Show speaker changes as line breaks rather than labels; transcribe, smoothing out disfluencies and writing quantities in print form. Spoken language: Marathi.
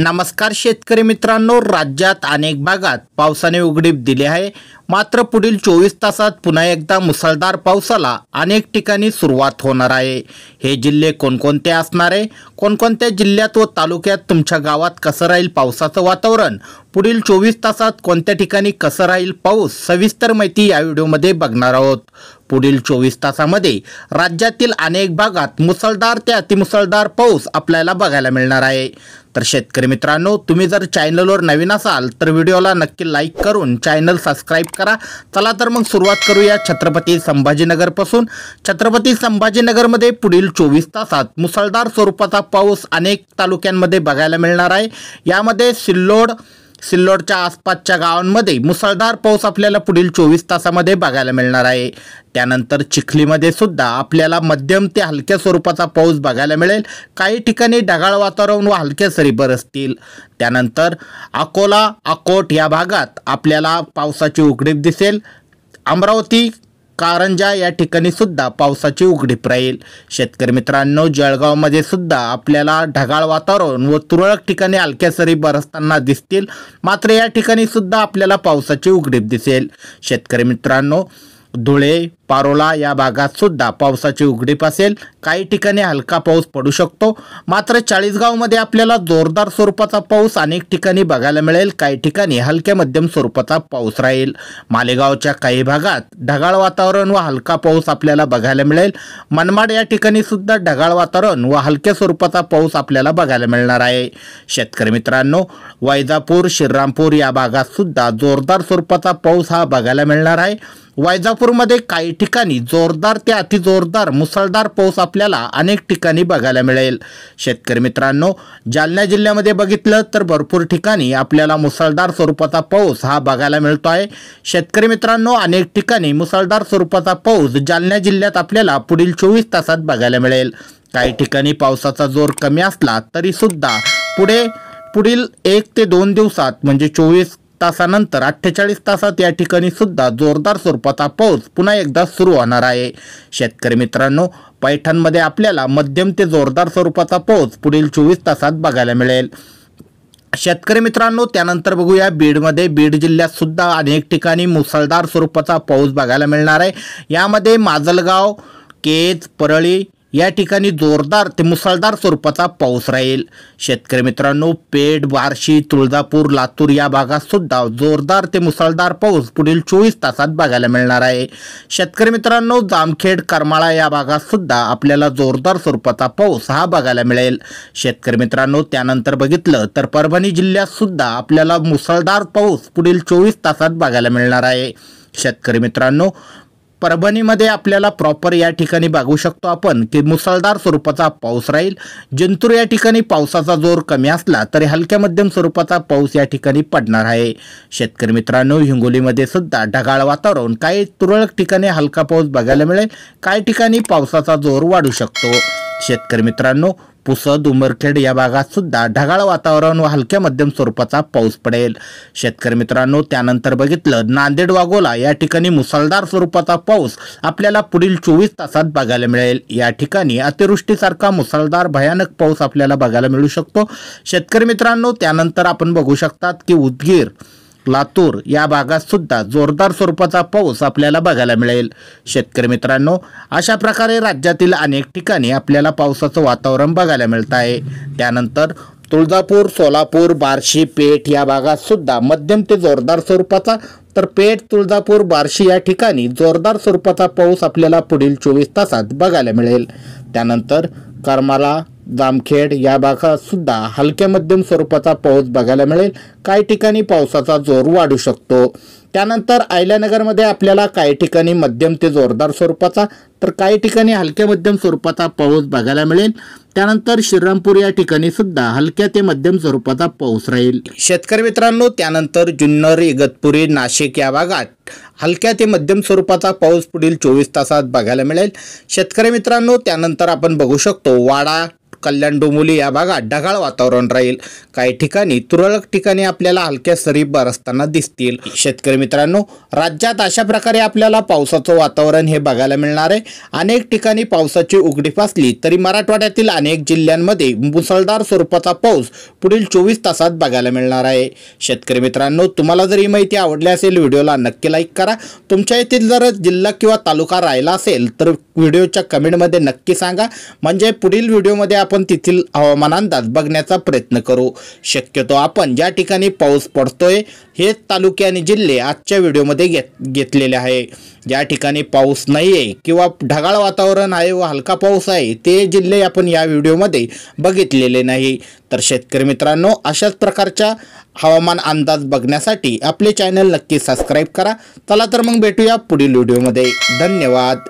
नमस्कार शेतकरी मित्रांनो, राज्यात अनेक भागात पावसाने उघडीप दिली आहे। मात्र पुढील 24 तासात पुन्हा एकदा मुसळधार पावसाला अनेक ठिकाणी सुरुवात होणार आहे। हे जिल्हे कोणकोणते असणार आहे, कोणकोणत्या जिल्ह्यात व तालुक्यात तुमच्या गावात कसं राहील पावसाचं वातावरण, पुढील 24 तासात कोणत्या ठिकाणी कसं राहील पाऊस, सविस्तर माहिती या व्हिडिओमध्ये बघणार आहोत। पुढील 24 तासामध्ये राज्यातील अनेक भागात मुसळधार ते अतिमुसळधार पाऊस आपल्याला बघायला मिळणार आहे। तर शेतकरी मित्रांनो, तुम्ही जर चॅनलवर नवीन असाल तर व्हिडिओला नक्की लाईक करून चॅनल सबस्क्राइब करा। चला तर मग सुरुवात करूया छत्रपती संभाजीनगर पासून। छत्रपती संभाजीनगरमध्ये पुढील 24 तासात मुसळधार स्वरूपाचा पाऊस अनेक तालुक्यांमध्ये बघायला मिळणार आहे। यामध्ये सिल्लोडच्या आसपासच्या गावांमध्ये मुसळधार पाऊस आपल्याला पुढील 24 तासामध्ये बघायला मिळणार आहे। त्यानंतर चिखलीमध्ये सुद्धा आपल्याला मध्यम ते हलक्या स्वरूपाचा पाऊस बघायला मिळेल। काही ठिकाणी ढगाळ वातावरण व हलक्या सरी बरसतील। त्यानंतर अकोला, अकोट या भागात आपल्याला पावसाची उघडीप दिसेल। अमरावती, कारंजा या ठिकाणी सुद्धा पावसाची उघडीप राहील। शेतकरी मित्रांनो, जळगावमध्ये सुद्धा आपल्याला ढगाळ वातावरण व तुरळक ठिकाणी हलक्या सरी बरसताना दिसतील। मात्र या ठिकाणी सुद्धा आपल्याला पावसाची उघडीप दिसेल। शेतकरी मित्रांनो, धुळे, पारोला या भागात सुद्धा पावसाची उघडीप असेल। काही ठिकाणी हलका पाऊस पडू शकतो। मात्र चाळीसगावमध्ये आपल्याला जोरदार स्वरूपाचा पाऊस अनेक ठिकाणी बघायला मिळेल। काही ठिकाणी हलक्या मध्यम स्वरूपाचा पाऊस राहील। मालेगावच्या काही भागात ढगाळ वातावरण व हलका पाऊस आपल्याला बघायला मिळेल। मनमाड या ठिकाणी सुद्धा ढगाळ वातावरण व हलक्या स्वरूपाचा पाऊस आपल्याला बघायला मिळणार आहे। शेतकरी मित्रांनो, वैजापूर, श्रीरामपूर या भागात सुद्धा जोरदार स्वरूपाचा पाऊस हा बघायला मिळणार आहे। वैजापूरमध्ये काही ठिकाणी जोरदार ते अतिजोरदार मुसळधार पाऊस आपल्याला अनेक ठिकाणी बघायला मिळेल। शेतकरी मित्रांनो, जालना जिल्ह्यामध्ये बघितलं तर भरपूर ठिकाणी आपल्याला मुसळधार स्वरूपाचा पाऊस हा बघायला मिळतो आहे। शेतकरी मित्रांनो, अनेक ठिकाणी मुसळधार स्वरूपाचा पाऊस जालना जिल्ह्यात आपल्याला पुढील 24 तासात बघायला मिळेल। काही ठिकाणी पावसाचा जोर कमी असला तरी सुद्धा पुढील 1 ते 2 दिवसात म्हणजे 24 तासानंतर 48 तासात या ठिकाणी सुद्धा जोरदार स्वरूपाचा पाऊस पुन्हा एकदा सुरू होणार आहे। शेतकरी मित्रांनो, पैठणमध्ये आपल्याला मध्यम ते जोरदार स्वरूपाचा पाऊस पुढील 24 तासात बघायला मिळेल। शेतकरी मित्रांनो, त्यानंतर बघूया बीडमध्ये। बीड जिल्ह्यात सुद्धा अनेक ठिकाणी मुसळधार स्वरूपाचा पाऊस बघायला मिळणार आहे। यामध्ये माजलगाव, केज, परळी या ठिकाणी जोरदार ते मुसळधार स्वरूपाचा पाऊस राहील। शेतकरी मित्रांनो, पेठ, बार्शी, तुळजापूर, लातूर या भागात सुद्धा जोरदार ते मुसळधार पाऊस पुढील 24 तासात बघायला मिळणार आहे। शेतकरी मित्रांनो, जामखेड, करमाळा या भागात सुद्धा आपल्याला जोरदार स्वरूपाचा पाऊस हा बघायला मिळेल। शेतकरी मित्रांनो, त्यानंतर बघितलं तर परभणी जिल्ह्यात सुद्धा आपल्याला मुसळधार पाऊस पुढील 24 तासात बघायला मिळणार आहे। शेतकरी मित्रांनो, परभणीमध्ये आपल्याला प्रॉपर या ठिकाणी बघू शकतो आपण की मुसळधार स्वरूपाचा पाऊस राहील। जिंतूर या ठिकाणी पावसाचा जोर कमी असला तरी हलक्या मध्यम स्वरूपाचा पाऊस या ठिकाणी पडणार आहे। शेतकरी मित्रांनो, हिंगोलीमध्ये सुद्धा ढगाळ वातावरण, काही तुरळक ठिकाणी हलका पाऊस बघायला मिळेल। काही ठिकाणी पावसाचा जोर वाढू शकतो। शेतकरी मित्रांनो, पुसद, उमरखेड या भागात सुद्धा ढगाळ वातावरण व हलक्या मध्यम स्वरूपाचा पाऊस पडेल। शेतकरी मित्रांनो, त्यानंतर बघितलं नांदेड, वाघोला या ठिकाणी मुसळधार स्वरूपाचा पाऊस आपल्याला पुढील 24 तासात बघायला मिळेल। या ठिकाणी अतिवृष्टीसारखा मुसळधार भयानक पाऊस आपल्याला बघायला मिळू शकतो। शेतकरी मित्रांनो, त्यानंतर आपण बघू शकतात की उदगीर, लातूर या भागात सुद्धा जोरदार स्वरूपाचा पाऊस आपल्याला बघायला मिळेल। शेतकरी मित्रांनो, अशा प्रकारे राज्यातील अनेक ठिकाणी आपल्याला पावसाचं वातावरण बघायला मिळत आहे। त्यानंतर तुळजापूर, सोलापूर, बार्शी, पेठ या भागात सुद्धा मध्यम ते जोरदार स्वरूपाचा, तर पेठ, तुळजापूर, बार्शी या ठिकाणी जोरदार स्वरूपाचा पाऊस आपल्याला पुढील 24 तासात बघायला मिळेल। त्यानंतर करमाळा, जामखेड या भागात सुद्धा हलक्या मध्यम स्वरूपाचा पाऊस बघायला मिळेल। काही ठिकाणी पावसाचा जोर वाढू शकतो। त्यानंतर अहिल्यानगरमध्ये आपल्याला काही ठिकाणी मध्यम ते जोरदार स्वरूपाचा, तर काही ठिकाणी हलक्या मध्यम स्वरूपाचा पाऊस बघायला मिळेल। त्यानंतर श्रीरामपूर या ठिकाणी सुद्धा हलक्या ते मध्यम स्वरूपाचा पाऊस राहील। शेतकरी मित्रांनो, त्यानंतर जुन्नर, इगतपुरी, नाशिक या भागात हलक्या ते मध्यम स्वरूपाचा पाऊस पुढील 24 तासात बघायला मिळेल। शेतकरी मित्रांनो, त्यानंतर आपण बघू शकतो वाडा, कल्याण डोंबिवली या भागात ढगाळ वातावरण राहील। काही ठिकाणी तुरळक ठिकाणी आपल्याला हलक्या सरी बरसताना दिसतील। शेतकरी मित्रांनो, राज्यात अशा प्रकारे आपल्याला पावसाचं वातावरण हे बघायला मिळणार आहे। अनेक ठिकाणी पावसाची उघडीप असली तरी मराठवाड्यातील अनेक जिल्ह्यांमध्ये मुसळधार स्वरूपाचा पाऊस पुढील 24 तासात बघायला मिळणार आहे। शेतकरी मित्रांनो, तुम्हाला जर ही माहिती आवडली असेल व्हिडिओला नक्की लाईक करा। तुमच्या येथील जर जिल्हा किंवा तालुका राहिला असेल तर व्हिडिओच्या कमेंटमध्ये नक्की सांगा, म्हणजे पुढील व्हिडिओमध्ये आपण तेथील हवामान अंदाज बघण्याचा प्रयत्न करू। शक्यतो आपण ज्या ठिकाणी पाऊस पडतोय हे तालुके आणि जिल्हे आजच्या व्हिडिओमध्ये घेतलेले आहे। ज्या ठिकाणी पाऊस नाही आहे किंवा ढगाळ वातावरण आहे व हलका पाऊस आहे ते जिल्हे आपण या व्हिडिओमध्ये बघितलेले नाही। तर शेतकरी मित्रांनो, अशाच प्रकारच्या हवामान अंदाज बघण्यासाठी आपले चॅनल नक्की सबस्क्राईब करा। चला तर मग भेटूया पुढील व्हिडिओमध्ये। धन्यवाद।